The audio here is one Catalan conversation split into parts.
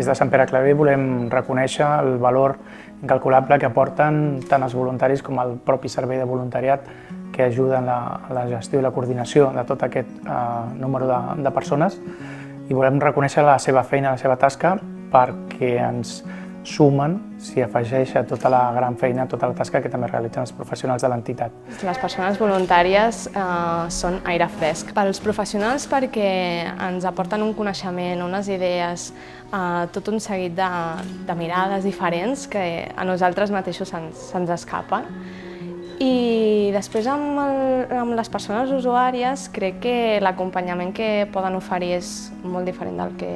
Des de Sant Pere Claver volem reconèixer el valor incalculable que aporten tant els voluntaris com el propi servei de voluntariat que ajuden a la gestió i la coordinació de tot aquest número de persones i volem reconèixer la seva feina, la seva tasca, perquè ens sumen, s'hi afegeix a tota la gran feina, tota la tasca que també realitzen els professionals de l'entitat. Les persones voluntàries són aire fresc. Pels professionals perquè ens aporten un coneixement, unes idees, tot un seguit de mirades diferents que a nosaltres mateixos se'ns escapen. I després amb les persones usuàries crec que l'acompanyament que poden oferir és molt diferent del que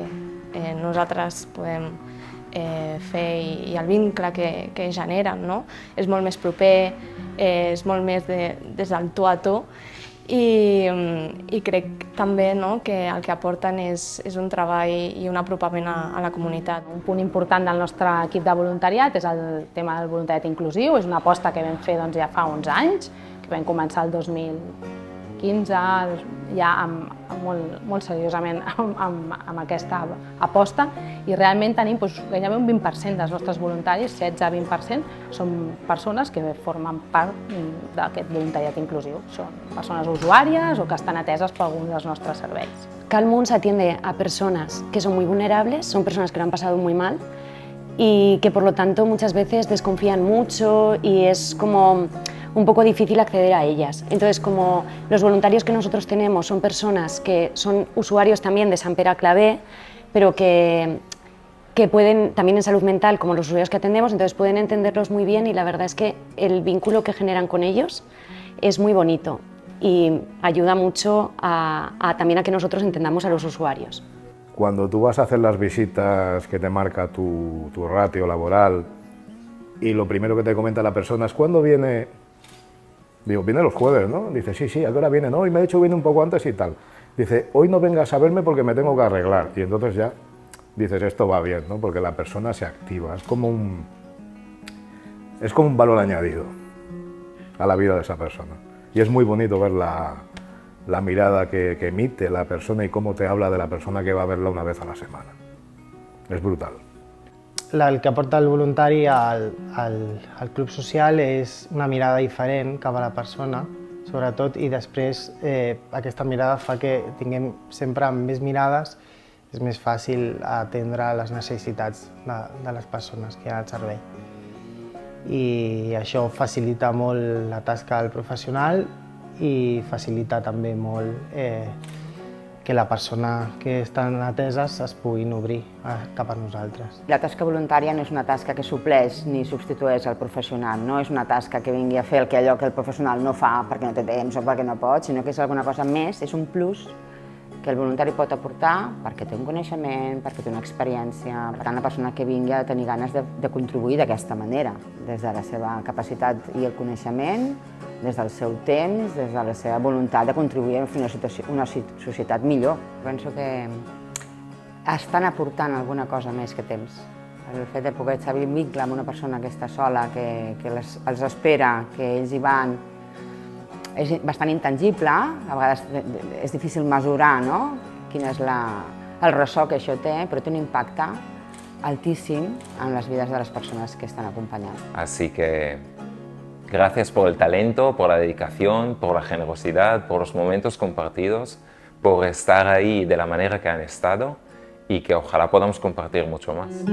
nosaltres podem fer i el vincle que generen, no? És molt més proper, és molt més des del tu a tu i crec també que el que aporten és un treball i un apropament a la comunitat. Un punt important del nostre equip de voluntariat és el tema del voluntariat inclusiu. És una aposta que vam fer ja fa uns anys, que vam començar el 2015 ja molt seriosament amb aquesta aposta i realment tenim gairebé un 20% dels nostres voluntaris, 16-20%, són persones que formen part d'aquest voluntariat inclusiu. Són persones usuàries o que estan ateses per algun dels nostres serveis. Calmuns atiende a personas que son muy vulnerables, son personas que lo han pasado muy mal y que por lo tanto muchas veces desconfían mucho y es como un poco difícil acceder a ellas. Entonces, como los voluntarios que nosotros tenemos son personas que son usuarios también de Sant Pere Claver, pero que pueden, también en salud mental, como los usuarios que atendemos, entonces pueden entenderlos muy bien y la verdad es que el vínculo que generan con ellos es muy bonito y ayuda mucho también a que nosotros entendamos a los usuarios. Cuando tú vas a hacer las visitas que te marca tu ratio laboral y lo primero que te comenta la persona es ¿cuándo viene? Digo, viene los jueves, ¿no? Dice, sí, ¿a qué hora viene? No, y me ha dicho viene un poco antes y tal. Dice, hoy no vengas a verme porque me tengo que arreglar. Y entonces ya dices, esto va bien, ¿no? Porque la persona se activa. Es como un valor añadido a la vida de esa persona. Y es muy bonito ver la mirada que emite la persona y cómo te habla de la persona que va a verla una vez a la semana. Es brutal. El que aporta el voluntari al club social és una mirada diferent cap a la persona, sobretot, i després aquesta mirada fa que tinguem sempre més mirades, és més fàcil atendre les necessitats de les persones que hi ha al servei. I això facilita molt la tasca del professional i facilita també molt que la persona que estan ateses es puguin obrir cap a nosaltres. La tasca voluntària no és una tasca que supleix ni substitueix el professional, no és una tasca que vingui a fer allò que el professional no fa perquè no té temps o perquè no pot, sinó que és alguna cosa més, és un plus que el voluntari pot aportar perquè té un coneixement, perquè té una experiència. Per tant, la persona que vingui ha de tenir ganes de contribuir d'aquesta manera, des de la seva capacitat i el coneixement, des del seu temps, des de la seva voluntat de contribuir a fer una societat millor. Penso que estan aportant alguna cosa més que temps. El fet de poder establir un vincle amb una persona que està sola, que els espera, que ells hi van, és bastant intangible, a vegades és difícil mesurar quin és el ressò que això té, però té un impacte altíssim en las vidas de las personas que están acompañando. Así que gracias por el talento, por la dedicación, por la generosidad, por los momentos compartidos, por estar ahí de la manera que han estado y que ojalá podamos compartir mucho más.